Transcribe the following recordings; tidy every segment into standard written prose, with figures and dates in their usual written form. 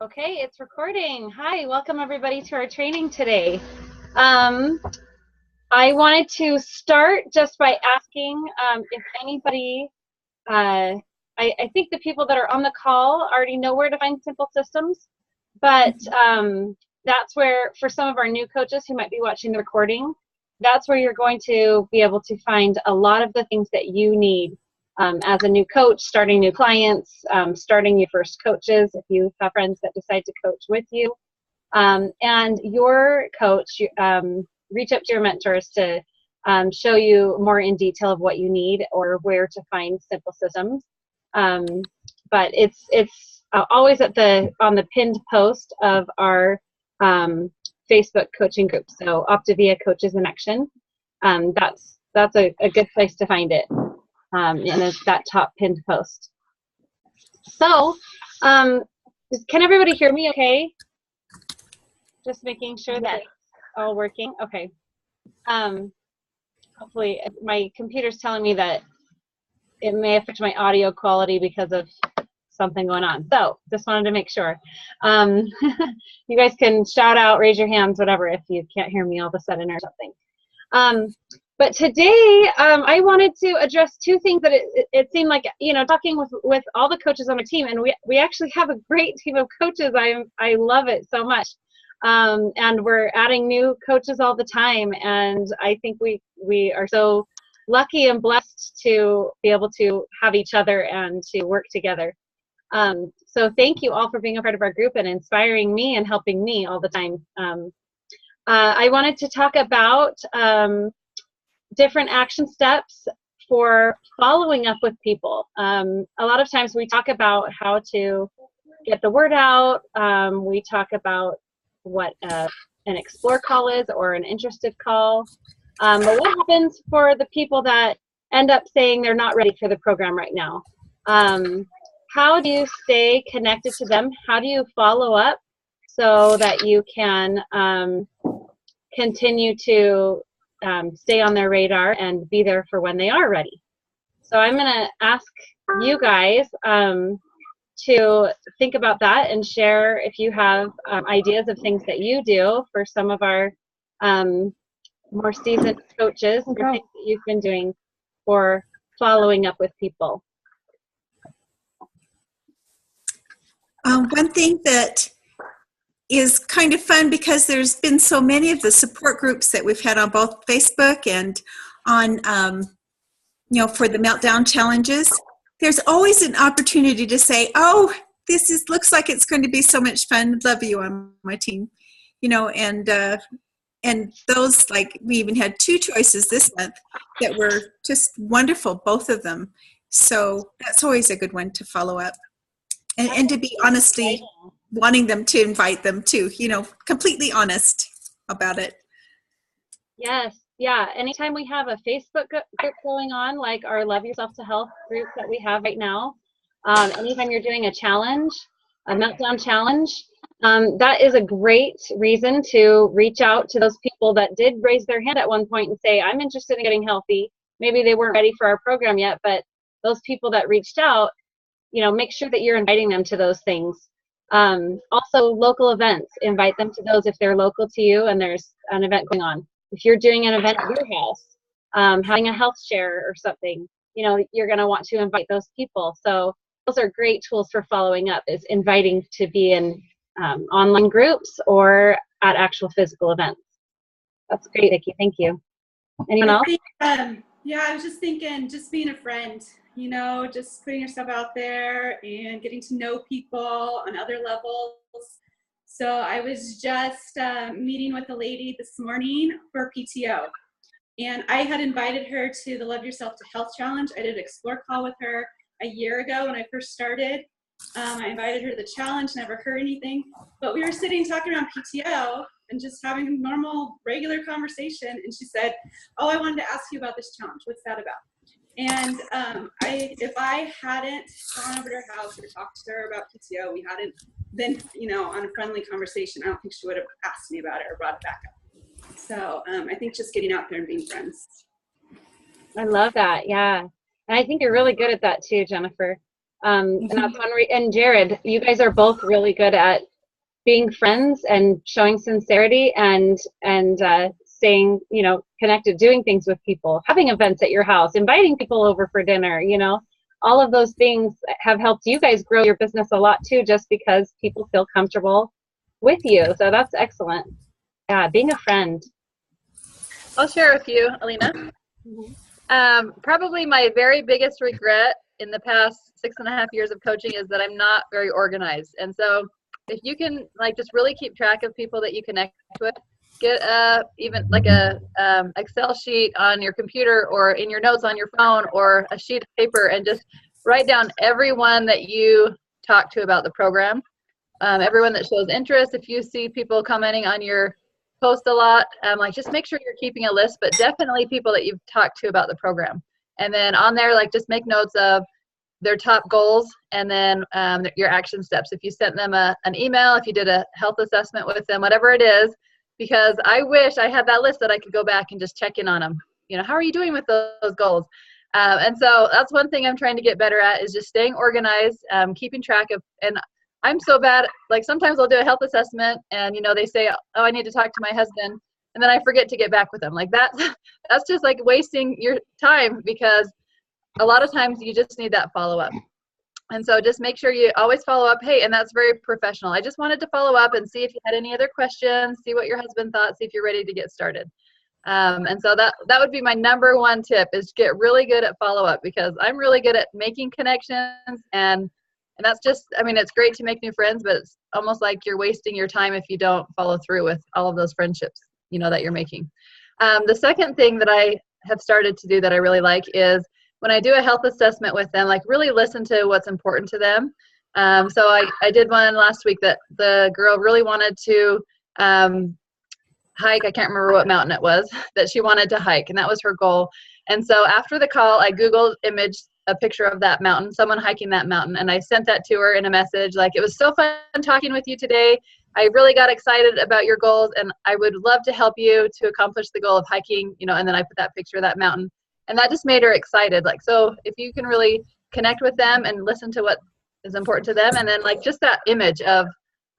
Okay, it's recording. Hi, welcome everybody to our training today. I wanted to start just by asking if anybody, I think the people that are on the call already know where to find Simple Systems, but that's where, for some of our new coaches who might be watching the recording, that's where you're going to be able to find a lot of the things that you need as a new coach, starting new clients, starting your first coaches, if you have friends that decide to coach with you. And your coach, reach out to your mentors to show you more in detail of what you need or where to find Simple Systems. But it's always on the pinned post of our Facebook coaching group. So Optavia Coaches in Action. That's a good place to find it. And it's that top pinned post. So, can everybody hear me okay? Just making sure that it's all working. Okay. Hopefully, my computer's telling me that it may affect my audio quality because of something going on. So, just wanted to make sure. You guys can shout out, raise your hands, whatever, if you can't hear me all of a sudden or something. But today, I wanted to address two things that it seemed like, talking with all the coaches on my team, and we actually have a great team of coaches. I love it so much. And we're adding new coaches all the time, and I think we are so lucky and blessed to be able to have each other and to work together. So thank you all for being a part of our group and inspiring me and helping me all the time. I wanted to talk about different action steps for following up with people. A lot of times we talk about how to get the word out. We talk about what an explore call is or an interested call. But what happens for the people that end up saying they're not ready for the program right now? How do you stay connected to them? How do you follow up so that you can continue to stay on their radar and be there for when they are ready? So I'm going to ask you guys to think about that and share if you have ideas of things that you do for some of our more seasoned coaches, or things that you've been doing for following up with people. One thing that is kind of fun, because there's been so many of the support groups that we've had on both Facebook and on, for the meltdown challenges, there's always an opportunity to say, oh, looks like it's going to be so much fun. Love you on my team, and those, like, we even had 2 choices this month that were just wonderful, both of them. So that's always a good one to follow up. And to be honestly wanting them to invite them too, completely honest about it. Yes, yeah. Anytime we have a Facebook group going on, like our Love Yourself to Health group that we have right now, anytime you're doing a challenge, a meltdown challenge, that is a great reason to reach out to those people that did raise their hand at one point and say, I'm interested in getting healthy. Maybe they weren't ready for our program yet, but those people that reached out, make sure that you're inviting them to those things. Also, local events, invite them to those if they're local to you and there's an event going on. If you're doing an event at your house, having a health share or something, you're going to want to invite those people. So those are great tools for following up, is inviting to be in online groups or at actual physical events. That's great, Vicki. Thank you. Anyone else? Yeah, I was just thinking, just being a friend, just putting yourself out there and getting to know people on other levels. So I was just meeting with a lady this morning for PTO, and I had invited her to the Love Yourself to Health Challenge. I did an explore call with her a year ago when I first started. I invited her to the challenge, never heard anything, but we were sitting talking around PTO and just having a normal, regular conversation, and she said, oh, I wanted to ask you about this challenge. What's that about? And if I hadn't gone over to her house or talked to her about PTO, we hadn't been, on a friendly conversation, I don't think she would have asked me about it or brought it back up. So I think just getting out there and being friends. I love that, yeah. And I think you're really good at that too, Jennifer. And that's one and Jared, you guys are both really good at being friends and showing sincerity and staying, you know, connected, doing things with people, having events at your house, inviting people over for dinner, you know, all of those things have helped you guys grow your business a lot too, just because people feel comfortable with you. So that's excellent. Yeah, being a friend. I'll share a few, Alina. Probably my very biggest regret in the past 6.5 years of coaching is that I'm not very organized. And so if you can like just really keep track of people that you connect with, get even like a Excel sheet on your computer or in your notes on your phone or a sheet of paper, and just write down everyone that you talk to about the program, everyone that shows interest. If you see people commenting on your post a lot, like just make sure you're keeping a list, but definitely people that you've talked to about the program. And then on there, like just make notes of their top goals and then your action steps. If you sent them an email, if you did a health assessment with them, whatever it is, because I wish I had that list that I could go back and just check in on them. You know, how are you doing with those goals? And so that's one thing I'm trying to get better at, is just staying organized, keeping track of, and I'm so bad, like sometimes I'll do a health assessment and, you know, they say, oh, I need to talk to my husband. And then I forget to get back with them. Like that's just like wasting your time, because a lot of times you just need that follow-up. And so just make sure you always follow up. Hey, and that's very professional. I just wanted to follow up and see if you had any other questions, see what your husband thought, see if you're ready to get started. And so that would be my number one tip, is get really good at follow-up, because I'm really good at making connections, and that's just, I mean, it's great to make new friends, but it's almost like you're wasting your time if you don't follow through with all of those friendships, you know, that you're making. The second thing that I have started to do that I really like is when I do a health assessment with them, like really listen to what's important to them. So I did one last week that the girl really wanted to hike. I can't remember what mountain it was that she wanted to hike, and that was her goal. And so after the call, I Googled imaged a picture of that mountain, someone hiking that mountain, and I sent that to her in a message like, it was so fun talking with you today. I really got excited about your goals, and I would love to help you to accomplish the goal of hiking, you know, and then I put that picture of that mountain. And that just made her excited. Like, so if you can really connect with them and listen to what is important to them, and then like just that image of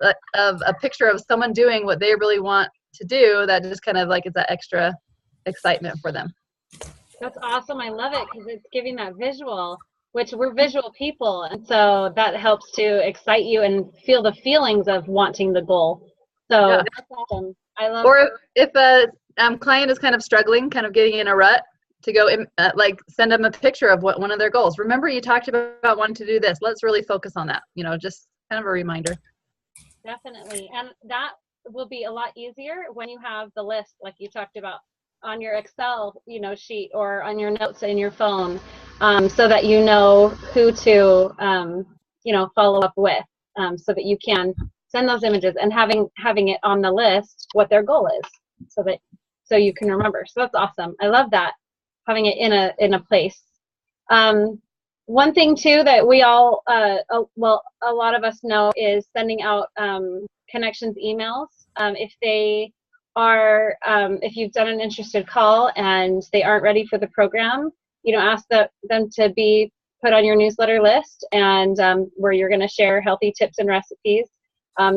a picture of someone doing what they really want to do, that just kind of like is that extra excitement for them. That's awesome. I love it, because it's giving that visual, which we're visual people. And so that helps to excite you and feel the feelings of wanting the goal. So Yeah. that's awesome. I love Or if a client is kind of struggling, kind of getting in a rut, to go like send them a picture of what one of their goals. Remember, you talked about wanting to do this. Let's really focus on that. You know, just kind of a reminder. Definitely. And that will be a lot easier when you have the list, like you talked about, on your Excel, you know, sheet, or on your notes in your phone, so that you know who to, you know, follow up with, so that you can send those images, and having it on the list what their goal is, so you can remember. So that's awesome. I love that, having it in a place. One thing too that we all, well, a lot of us know, is sending out connections emails. If they are, if you've done an interested call and they aren't ready for the program, you know, ask them to be put on your newsletter list, and where you're going to share healthy tips and recipes,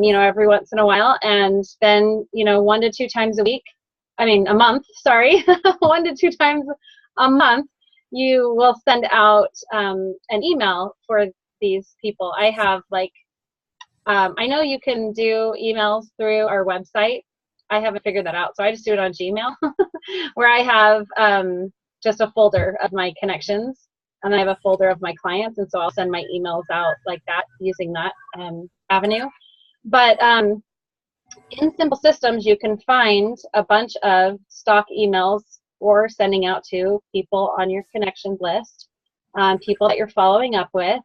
you know, every once in a while. And then, you know, 1 to 2 times a month, sorry, 1 to 2 times a month, you will send out an email for these people. I have like, I know you can do emails through our website. I haven't figured that out, so I just do it on Gmail, where I have just a folder of my connections, and then I have a folder of my clients, and so I'll send my emails out like that, using that avenue. But in Simple Systems, you can find a bunch of stock emails for sending out to people on your connections list, people that you're following up with.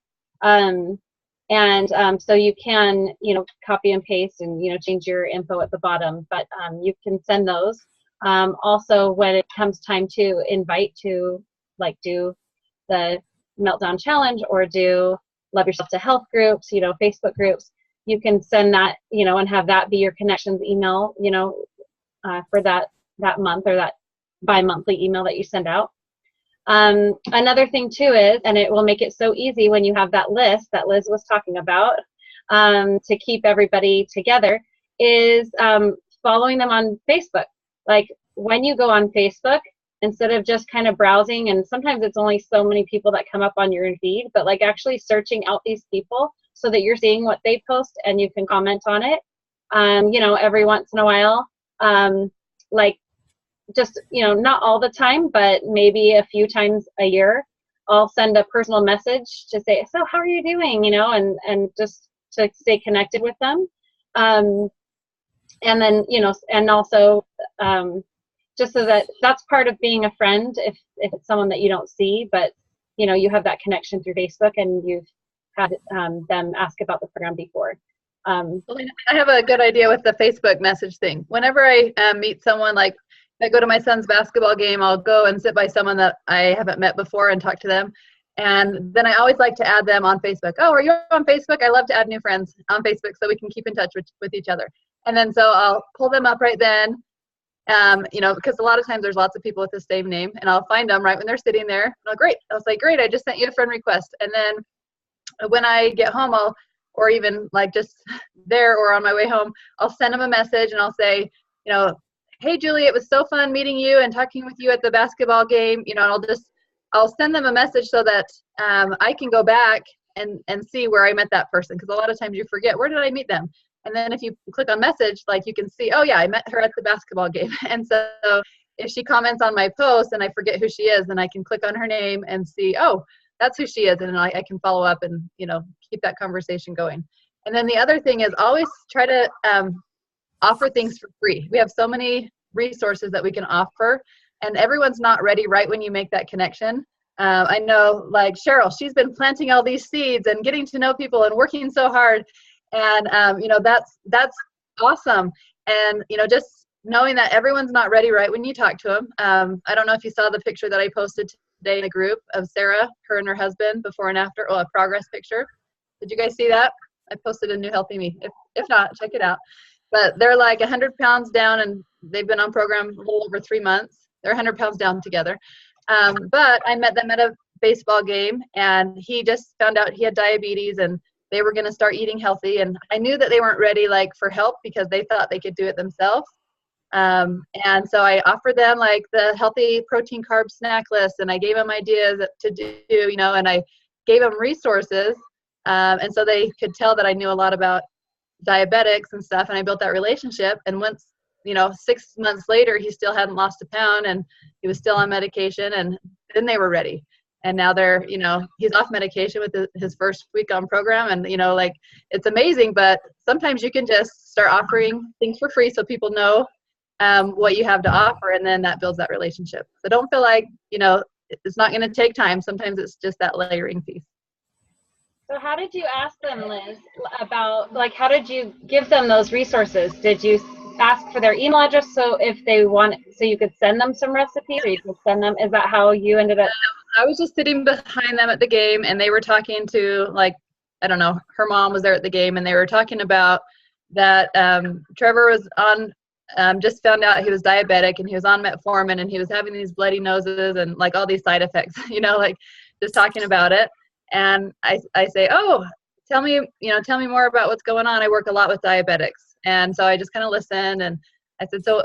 So you can, you know, copy and paste and, you know, change your info at the bottom, but you can send those. Also, when it comes time to invite to, like, do the Meltdown Challenge or do Love Yourself to Health groups, you know, Facebook groups, you can send that, you know, and have that be your connections email, you know, for that month, or that bi-monthly email that you send out. Another thing too is, and it will make it so easy when you have that list that Liz was talking about, to keep everybody together is following them on Facebook. Like when you go on Facebook, instead of just kind of browsing, and sometimes it's only so many people that come up on your feed, but like actually searching out these people so that you're seeing what they post and you can comment on it, you know, every once in a while. Like just, you know, not all the time, but maybe a few times a year, I'll send a personal message to say, so how are you doing, you know, and just to stay connected with them. And then, you know, and also just so that that's part of being a friend, if it's someone that you don't see, but, you know, you have that connection through Facebook and you've had them ask about the program before. I have a good idea with the Facebook message thing. Whenever I meet someone, like I go to my son's basketball game, I'll go and sit by someone that I haven't met before and talk to them. And then I always like to add them on Facebook. Oh, are you on Facebook? I love to add new friends on Facebook so we can keep in touch with each other. And then so I'll pull them up right then, you know, because a lot of times there's lots of people with the same name, and I'll find them right when they're sitting there. Oh, great. I was like, great, I just sent you a friend request. And then when I get home, or even like just there or on my way home, I'll send them a message and I'll say, you know, hey, Julie, it was so fun meeting you and talking with you at the basketball game. You know, and I'll send them a message so that I can go back and see where I met that person. Because a lot of times you forget, where did I meet them? And then if you click on message, like you can see, oh yeah, I met her at the basketball game. And so if she comments on my post and I forget who she is, then I can click on her name and see, oh, that's who she is. And I can follow up and, you know, keep that conversation going. And then the other thing is always try to offer things for free. We have so many resources that we can offer, and everyone's not ready right when you make that connection. I know like Cheryl, she's been planting all these seeds and getting to know people and working so hard. And, you know, that's awesome. And, you know, just knowing that everyone's not ready right when you talk to them. I don't know if you saw the picture that I posted today in a group of Sarah, her and her husband before and after, a progress picture. Did you guys see that? I posted a New Healthy Me. If not, check it out. But they're like 100 pounds down, and they've been on program a little over 3 months. They're 100 pounds down together. But I met them at a baseball game, and he just found out he had diabetes, and they were going to start eating healthy. And I knew that they weren't ready like for help because they thought they could do it themselves. And so I offered them like the healthy protein carb snack list, and I gave them ideas to do, you know, and I gave them resources. And so they could tell that I knew a lot about diabetics and stuff, and I built that relationship. And once, you know, 6 months later, he still hadn't lost a pound and he was still on medication, and then they were ready. And now they're, you know, he's off medication with his first week on program, and, you know, like it's amazing. But sometimes you can just start offering things for free so people know what you have to offer, and then that builds that relationship. So don't feel like, you know, it's not going to take time. Sometimes it's just that layering piece. So how did you ask them, Liz, about, like, how did you give them those resources? Did you ask for their email address so if they want, so you could send them some recipes, or you could send them, is that how you ended up? I was just sitting behind them at the game, and they were talking to, like, I don't know, her mom was there at the game, and they were talking about that Trevor was on, just found out he was diabetic, and he was on metformin, and he was having these bloody noses and like all these side effects, you know, like just talking about it. And I say, oh, tell me more about what's going on. I work a lot with diabetics. And so I just kind of listened, and I said, so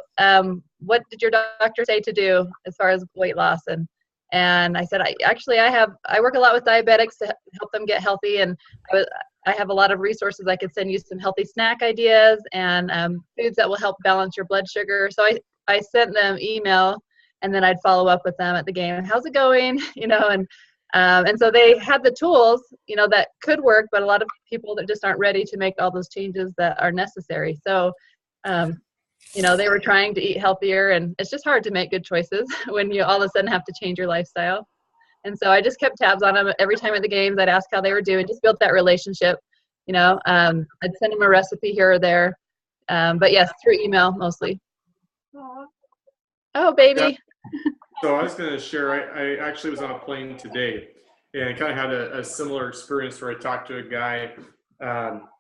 what did your doctor say to do as far as weight loss? And I said, I work a lot with diabetics to help them get healthy. And I have a lot of resources. I could send you some healthy snack ideas and foods that will help balance your blood sugar. So I sent them email, and then I'd follow up with them at the game. How's it going? You know, and so they had the tools, you know, that could work, but a lot of people that just aren't ready to make all those changes that are necessary. So, you know, they were trying to eat healthier, and it's just hard to make good choices when you all of a sudden have to change your lifestyle. And so I just kept tabs on them every time at the games. I'd ask how they were doing, just built that relationship, you know. I'd send them a recipe here or there. But yes, through email mostly. Aww. Oh, baby. Yeah. So I was going to share, I actually was on a plane today, and kind of had a similar experience where I talked to a guy.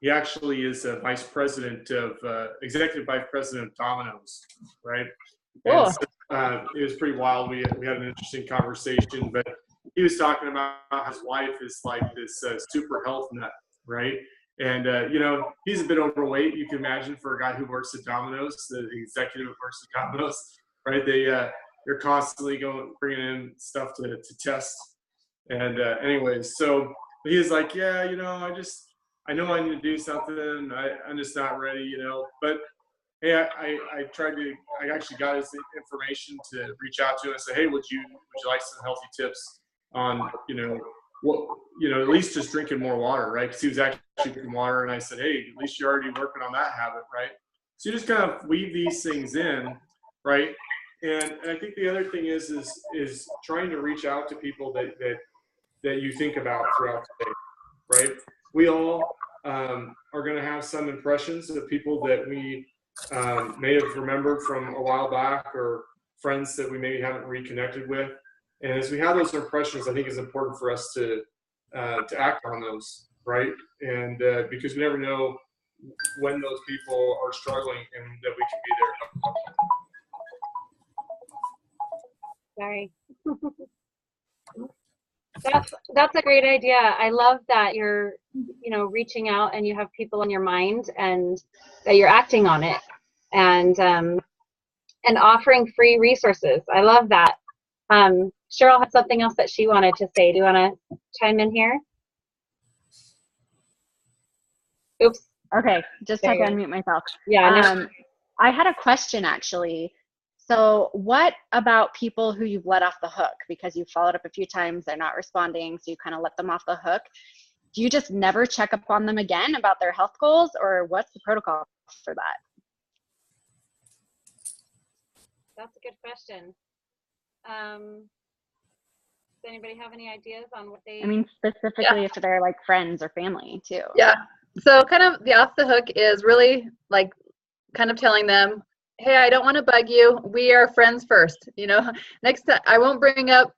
He actually is a vice president of, executive vice president of Domino's, right? Cool. And so, it was pretty wild. We had an interesting conversation, but he was talking about how his wife is like this super health nut, right? And, you know, he's a bit overweight, you can imagine, for a guy who works at Domino's, the executive who works at Domino's, right? They're constantly bringing in stuff to test. And anyways, so he was like, yeah, you know, I know I need to do something. I'm just not ready, you know. But hey, I actually got his information to reach out to him and say, hey, would you like some healthy tips on, you know, what, you know, at least just drinking more water, right? Because he was actually drinking water, and I said, hey, at least you're already working on that habit, right? So you just kind of weave these things in, right? And I think the other thing is trying to reach out to people that you think about throughout the day, right? We all are going to have some impressions of people that we may have remembered from a while back, or friends that we maybe haven't reconnected with. And as we have those impressions, I think it's important for us to act on those, right? And because we never know when those people are struggling, and that we can be there. Sorry. That's a great idea. I love that you're, you know, reaching out and you have people in your mind and that you're acting on it, and offering free resources. I love that. Cheryl had something else that she wanted to say. Do you want to chime in here? Oops. Okay, just There have to you go. unmute myself. Yeah. I had a question actually. So what about people who you've let off the hook because you followed up a few times, they're not responding, so you kind of let them off the hook? Do you just never check up on them again about their health goals, or what's the protocol for that? That's a good question. Does anybody have any ideas on what they? I mean, specifically if they're like friends or family too. Yeah. So kind of the off the hook is really like kind of telling them, hey, I don't want to bug you. We are friends first. You know, next time I won't bring up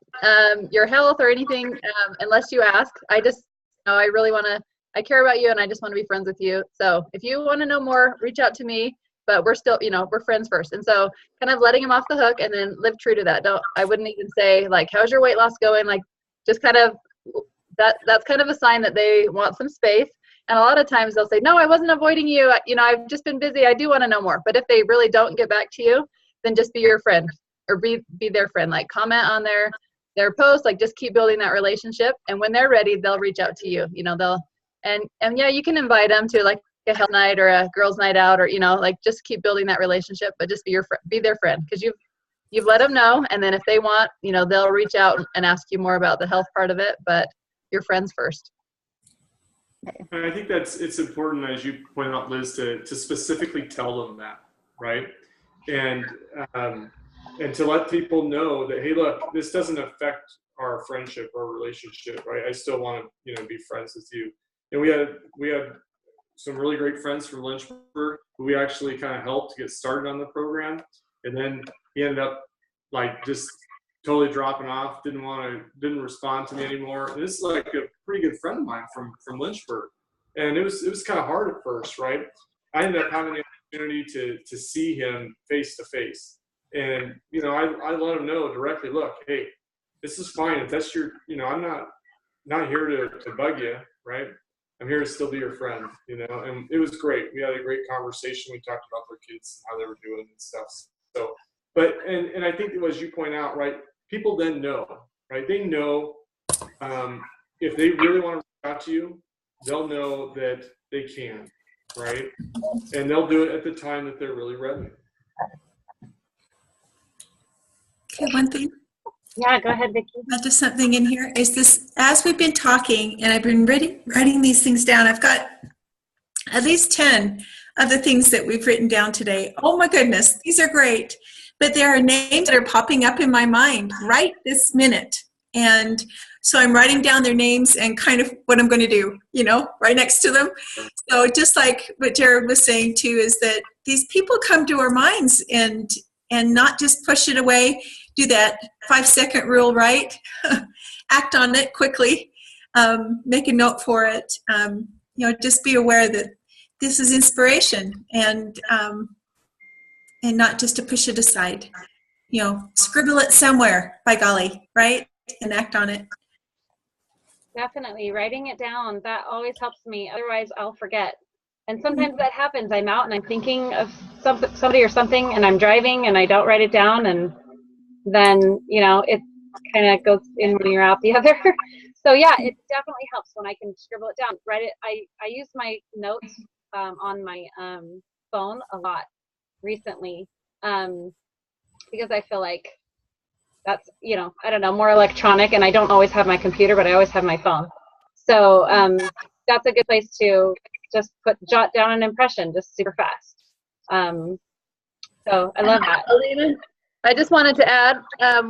your health or anything unless you ask. I just, you know, I really want to, I care about you and I just want to be friends with you. So if you want to know more, reach out to me, but we're still, you know, we're friends first. And so kind of letting them off the hook and then live true to that. I wouldn't even say like, how's your weight loss going? Like just kind of, that's kind of a sign that they want some space. And a lot of times they'll say, no, I wasn't avoiding you. You know, I've just been busy. I do want to know more. But if they really don't get back to you, then just be your friend or be their friend. Like comment on their post, like just keep building that relationship. And when they're ready, they'll reach out to you. You know, and yeah, you can invite them to like a health night or a girls' night out, or, you know, like just keep building that relationship, but just be their friend, because you've let them know. And then if they want, you know, they'll reach out and ask you more about the health part of it, but you're friends first. And I think it's important, as you pointed out, Liz, to specifically tell them that, right? And to let people know that, hey, look, this doesn't affect our friendship or relationship, right? I still want to, you know, be friends with you. And we had some really great friends from Lynchburg who we actually kind of helped to get started on the program, and then he ended up like just totally dropping off, didn't respond to me anymore. And this is like a pretty good friend of mine from Lynchburg. And it was kind of hard at first, right? I ended up having the opportunity to see him face to face. And, you know, I let him know directly, look, hey, this is fine. If that's your, you know, I'm not here to bug you, right? I'm here to still be your friend, you know? And it was great. We had a great conversation. We talked about their kids and how they were doing and stuff. So, but, and I think as you point out, right, people then know, right? They know if they really want to reach out to you, they'll know that they can, right? And they'll do it at the time that they're really ready. Okay, one thing. Yeah, go ahead, Vicki. Just something in here is this, as we've been talking and I've been writing these things down, I've got at least 10 of the things that we've written down today. Oh my goodness, these are great. But there are names that are popping up in my mind right this minute. And so I'm writing down their names and kind of what I'm going to do, you know, right next to them. So just like what Jared was saying too, is that these people come to our minds and not just push it away, do that 5-second rule, right? Act on it quickly, make a note for it. You know, just be aware that this is inspiration and not just to push it aside. You know, scribble it somewhere, by golly, right? And act on it. Definitely. Writing it down, that always helps me. Otherwise, I'll forget. And sometimes that happens. I'm out and I'm thinking of somebody or something, and I'm driving and I don't write it down, and then, it kind of goes in one ear out the other. So yeah, it definitely helps when I can scribble it down. Write it. I use my notes on my phone a lot recently, because I feel like that's, I don't know, more electronic, and I don't always have my computer, but I always have my phone. So that's a good place to just jot down an impression just super fast. So I love that. Alina, I just wanted to add,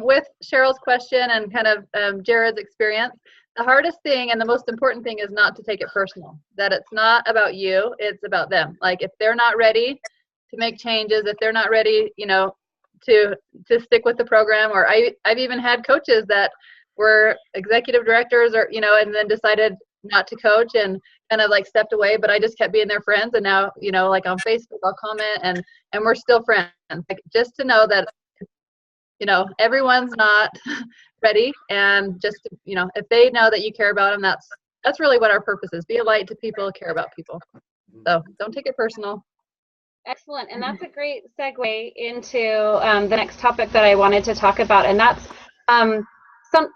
with Cheryl's question and kind of Jared's experience, the hardest thing and the most important thing is not to take it personal, that it's not about you, it's about them. Like if they're not ready to make changes, if they're not ready, to stick with the program, or I've even had coaches that were executive directors or, and then decided not to coach and kind of like stepped away, but I just kept being their friends. And now, like on Facebook, I'll comment and we're still friends. Like just to know that, everyone's not ready, and just, if they know that you care about them, that's really what our purpose is. Be a light to people, care about people. So don't take it personal. Excellent. And that's a great segue into the next topic that I wanted to talk about. And that's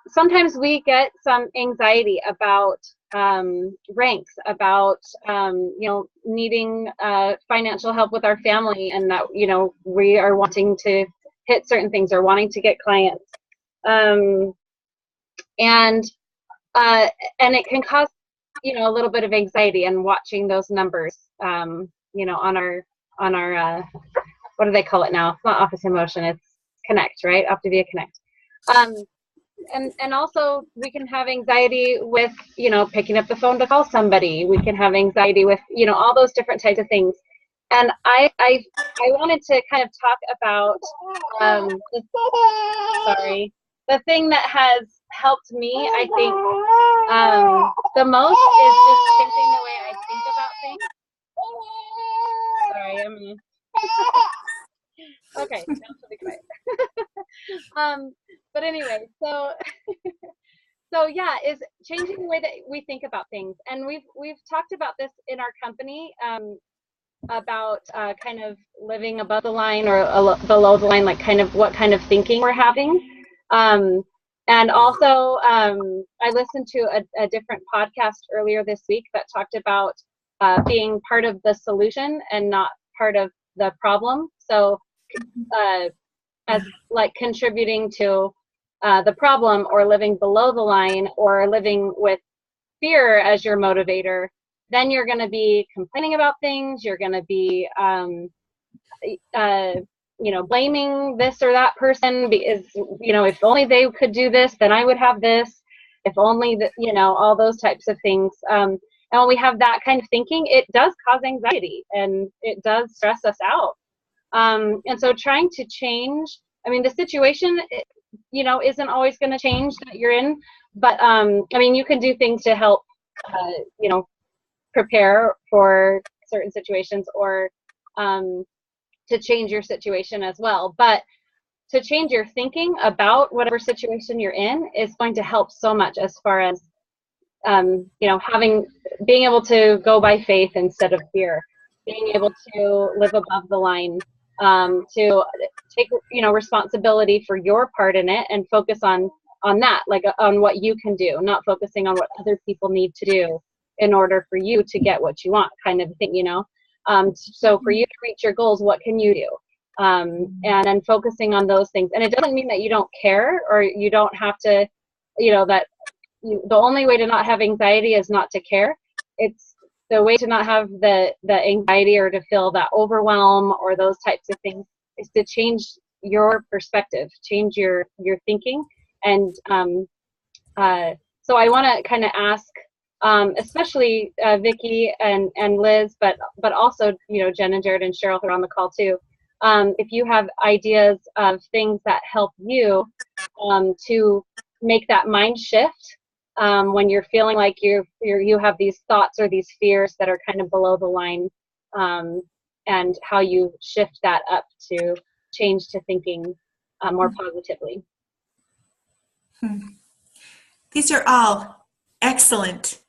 sometimes we get some anxiety about ranks, about, needing financial help with our family, and that, we are wanting to hit certain things or wanting to get clients. And it can cause, a little bit of anxiety and watching those numbers, on our what do they call it now? It's not Office Emotion, it's Connect, right? Optavia Connect. And also we can have anxiety with, picking up the phone to call somebody. We can have anxiety with, all those different types of things. And I wanted to kind of talk about the thing that has helped me, I think, the most is just changing the way I think about things. Sorry, okay, now she'll be quiet. But anyway, so yeah, is changing the way that we think about things. And we've talked about this in our company, about kind of living above the line or below the line, like kind of what kind of thinking we're having. And also, I listened to a different podcast earlier this week that talked about being part of the solution and not part of the problem. So as like contributing to the problem, or living below the line, or living with fear as your motivator, then you're going to be complaining about things. You're going to be, blaming this or that person because, if only they could do this, then I would have this. If only that, all those types of things. And when we have that kind of thinking, it does cause anxiety and it does stress us out. And so trying to change, the situation, isn't always going to change that you're in, but, you can do things to help, prepare for certain situations, or to change your situation as well. But to change your thinking about whatever situation you're in is going to help so much, as far as, being able to go by faith instead of fear, being able to live above the line, to take, responsibility for your part in it and focus on that, like on what you can do, not focusing on what other people need to do in order for you to get what you want, kind of thing, so for you to reach your goals, what can you do? And then focusing on those things. And it doesn't mean that you don't care, or you don't have to, that the only way to not have anxiety is not to care. It's the way to not have the anxiety or to feel that overwhelm or those types of things is to change your perspective, change your thinking. And so I want to kind of ask, especially Vicki and Liz, but also, Jen and Jared and Cheryl, who are on the call too. If you have ideas of things that help you to make that mind shift when you're feeling like you have these thoughts or these fears that are kind of below the line, and how you shift that up to change to thinking more positively. These are all Excellent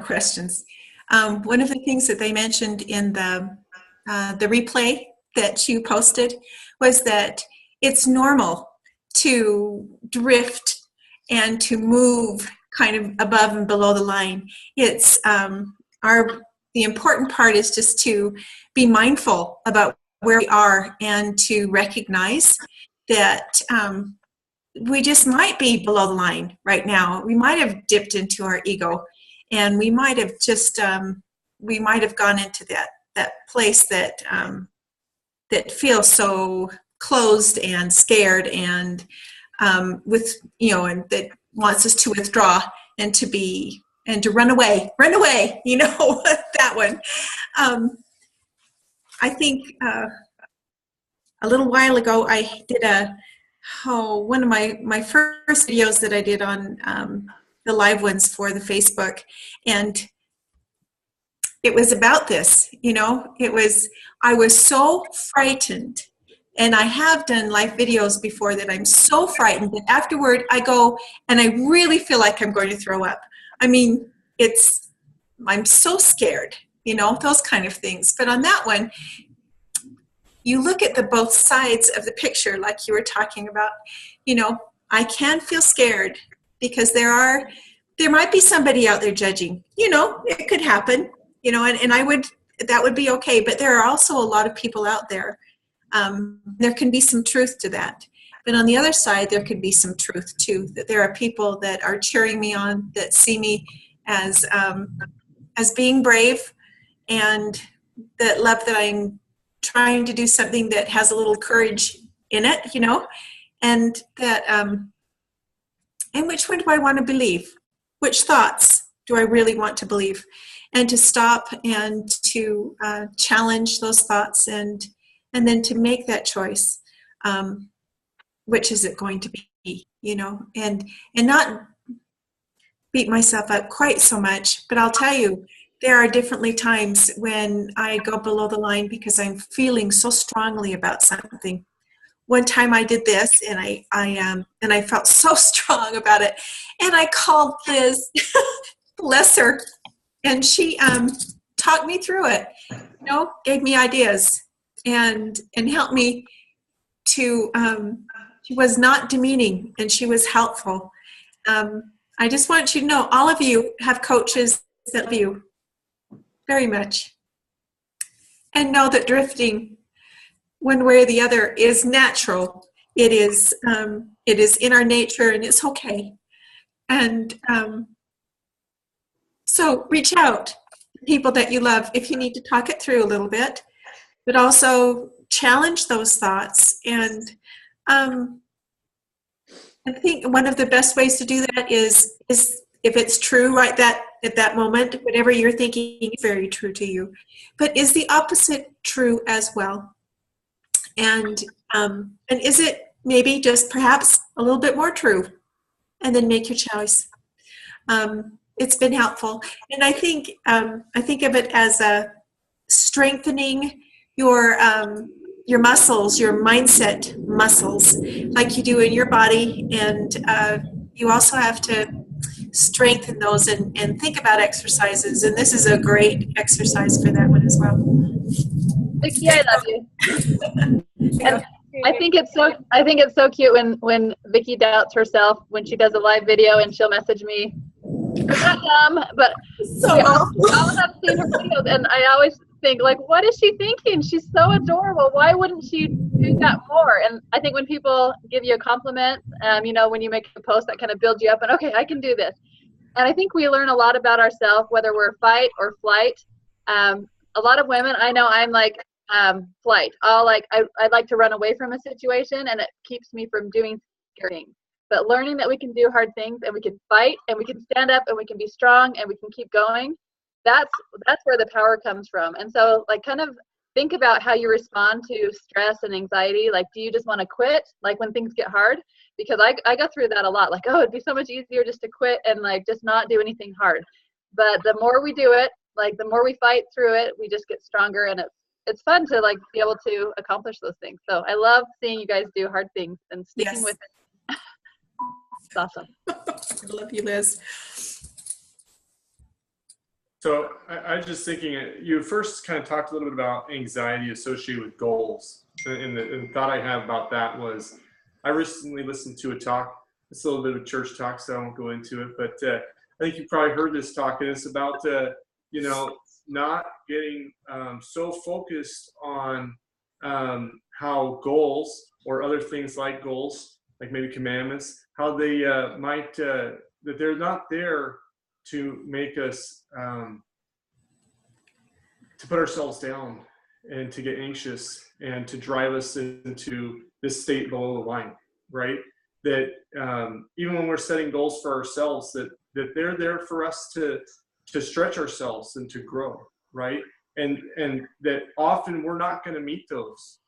questions. One of the things that they mentioned in the replay that you posted was that it's normal to drift and to move kind of above and below the line. It's the important part is just to be mindful about where we are and to recognize that we just might be below the line right now. We might have dipped into our ego, and we might have just we might have gone into that place that that feels so closed and scared, and with and that wants us to withdraw and to run away, that one. I think a little while ago I did one of my first videos that I did on the live ones for the Facebook, and it was about this. I was so frightened, and I have done live videos before that I'm so frightened that afterward I go and I really feel like I'm going to throw up. I mean, I'm so scared, those kind of things. But on that one, you look at the both sides of the picture, like you were talking about. I can feel scared because there might be somebody out there judging. It could happen. And that would be okay. But there are also a lot of people out there. There can be some truth to that. But on the other side, there could be some truth too. That there are people that are cheering me on, that see me as being brave, and that love that I'm trying to do something that has a little courage in it, and that, and which one do I want to believe? Which thoughts do I really want to believe? And to stop and to challenge those thoughts, and then to make that choice. Which is it going to be, and not beat myself up quite so much. But I'll tell you, there are definitely times when I go below the line because I'm feeling so strongly about something. One time I did this, and I felt so strong about it, and I called Liz, bless her, and she talked me through it. Gave me ideas and helped me to. She was not demeaning, and she was helpful. I just want you to know, all of you have coaches that love you very much, and know that drifting one way or the other is natural. It is in our nature, and it's okay. And so reach out to people that you love if you need to talk it through a little bit, but also challenge those thoughts. And I think one of the best ways to do that is if it's true right at that moment, whatever you're thinking is very true to you. But is the opposite true as well? And is it maybe just perhaps a little bit more true? And then make your choice. It's been helpful, and I think of it as a strengthening your muscles, your mindset muscles, like you do in your body, and you also have to strengthen those and think about exercises, and this is a great exercise for that one as well. Vicki, I love you. And I think it's so cute when Vicki doubts herself when she does a live video, and she'll message me. It's not dumb, but I'll have seen her videos, and I always think, like, what is she thinking? She's so adorable. Why wouldn't she do that more? And I think when people give you a compliment, when you make a post, that kind of builds you up, and okay, I can do this. And I think we learn a lot about ourselves, whether we're fight or flight. A lot of women, I know I'm like flight. I'd like to run away from a situation, and it keeps me from doing scary things. But learning that we can do hard things, and we can fight, and we can stand up, and we can be strong, and we can keep going, that's where the power comes from. And so, like, kind of think about how you respond to stress and anxiety. Like, do you just want to quit, like, when things get hard? Because I go through that a lot. Like, oh, it'd be so much easier just to quit and, like, just not do anything hard. But the more we do it, like, the more we fight through it, we just get stronger, and it's fun to, like, be able to accomplish those things. So I love seeing you guys do hard things and sticking with it. It's awesome. I love you, Liz. So I was just thinking, you first kind of talked a little bit about anxiety associated with goals. And the thought I have about that was, I recently listened to a talk. It's a little bit of a church talk, so I won't go into it. But I think you probably heard this talk, and it's about, not getting so focused on how goals or other things like goals, like maybe commandments, how they that they're not there to make us to put ourselves down and to get anxious and to drive us into this state below the line, right? That even when we're setting goals for ourselves, that they're there for us to stretch ourselves and to grow, right? And that often we're not going to meet those,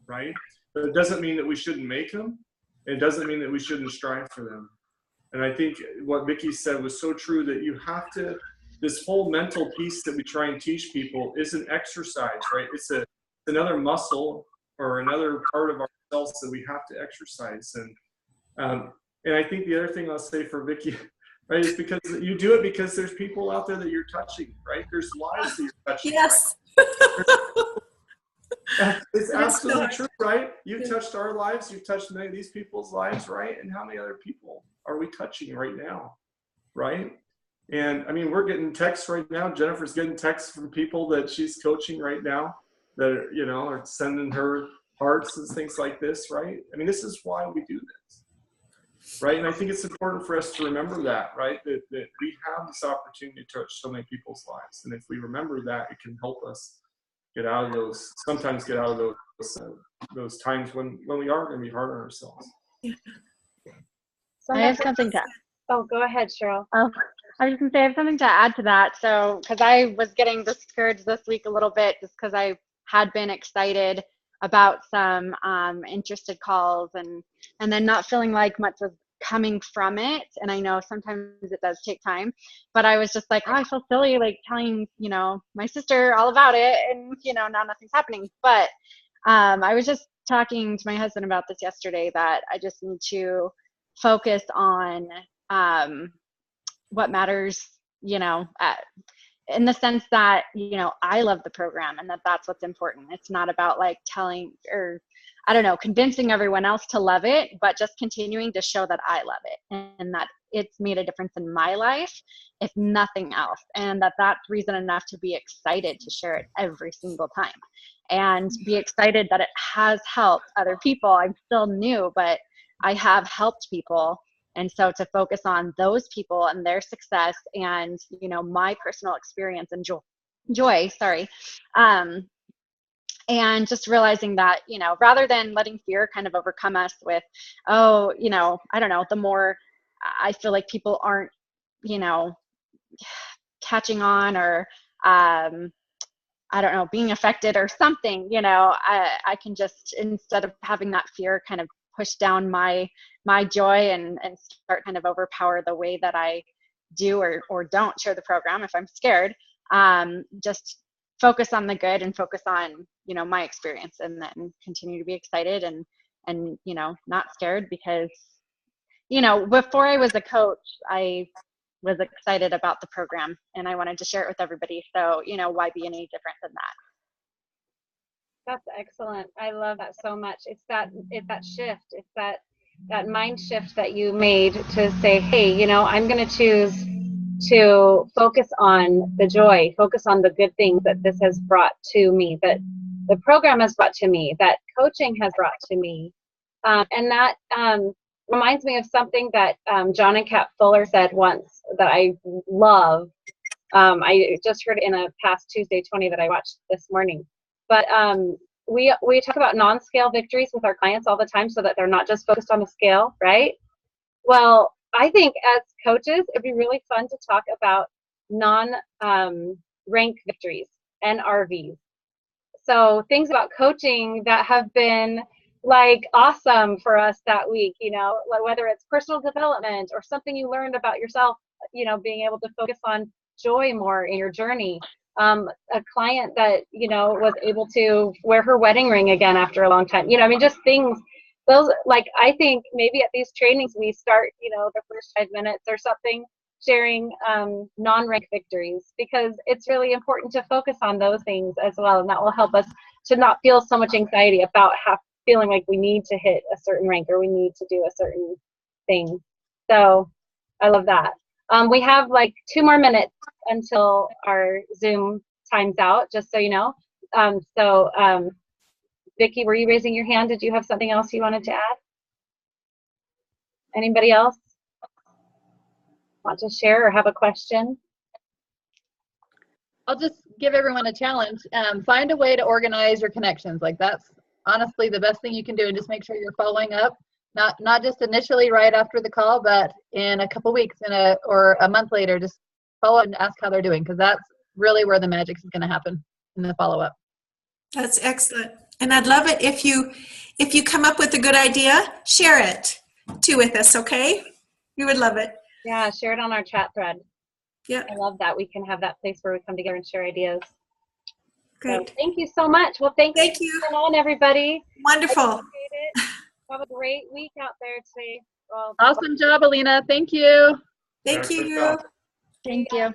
right? But it doesn't mean that we shouldn't make them. It doesn't mean that we shouldn't strive for them. And I think what Vicki said was so true, that you have to, this whole mental piece that we try and teach people is an exercise, right? It's another muscle or another part of ourselves that we have to exercise. And I think the other thing I'll say for Vicki, right, is because you do it because there's people out there that you're touching, right? There's lives that you're touching. Yes. It's absolutely true, right? You've touched our lives, you've touched many of these people's lives, right? And how many other people are we touching right now, right? And I mean, we're getting texts right now. Jennifer's getting texts from people that she's coaching right now that are sending her hearts and things like this, right? I mean, this is why we do this, right? And I think it's important for us to remember that, right? That we have this opportunity to touch so many people's lives, and if we remember that, it can help us get out of those times when we are going to be hard on ourselves. I have something to. Oh, go ahead, Cheryl. Oh, I was just gonna say I have something to add to that. So, because I was getting discouraged this week a little bit, just because I had been excited about some interested calls, and then not feeling like much was coming from it. And I know sometimes it does take time, but I was just like, oh, I feel silly, like telling my sister all about it, and now nothing's happening. But I was just talking to my husband about this yesterday, that I just need to focus on what matters, in the sense that, I love the program, and that's what's important. It's not about like telling, or I don't know, convincing everyone else to love it, but just continuing to show that I love it and that it's made a difference in my life, if nothing else. And that's reason enough to be excited to share it every single time, and be excited that it has helped other people. I'm still new, but I have helped people. And so to focus on those people and their success, and, my personal experience and joy, and just realizing that, rather than letting fear kind of overcome us with, I don't know, the more I feel like people aren't, catching on, or, I don't know, being affected or something, I can just, instead of having that fear kind of push down my joy, and start kind of overpower the way that I do or don't share the program if I'm scared. Just focus on the good, and focus on, my experience, and then continue to be excited and not scared, because, before I was a coach, I was excited about the program and I wanted to share it with everybody. So, why be any different than that? That's excellent. I love that so much. It's that shift. It's that mind shift that you made to say, hey, I'm going to choose to focus on the joy, focus on the good things that this has brought to me, that the program has brought to me, that coaching has brought to me. And that reminds me of something that John and Kat Fuller said once that I love. I just heard it in a past Tuesday 20 that I watched this morning. But we talk about non-scale victories with our clients all the time, so that they're not just focused on the scale, right? Well, I think as coaches, it'd be really fun to talk about non-rank victories, NRVs. So things about coaching that have been like awesome for us that week, whether it's personal development or something you learned about yourself, being able to focus on joy more in your journey. A client that, was able to wear her wedding ring again after a long time, just things, those, like, I think maybe at these trainings we start, the first 5 minutes or something, sharing non-rank victories, because it's really important to focus on those things as well, and that will help us to not feel so much anxiety about feeling like we need to hit a certain rank or we need to do a certain thing. So I love that. We have like 2 more minutes until our Zoom time's out, just so you know. Vicki, were you raising your hand? Did you have something else you wanted to add? Anybody else want to share or have a question? I'll just give everyone a challenge. Find a way to organize your connections. Like, that's honestly the best thing you can do, and just make sure you're following up. Not just initially right after the call, but in a couple weeks, or a month later, just follow up and ask how they're doing, because that's really where the magic is going to happen in the follow-up. That's excellent. And I'd love it if you come up with a good idea, share it too with us, okay? We would love it. Yeah, share it on our chat thread. Yeah. I love that. We can have that place where we come together and share ideas. Great. So, thank you so much. Well, thank you for coming on, everybody. Wonderful. I appreciate it. Have a great week out there today. Well, Awesome job, Alina. Thank you. Thank you. See ya. Thank you.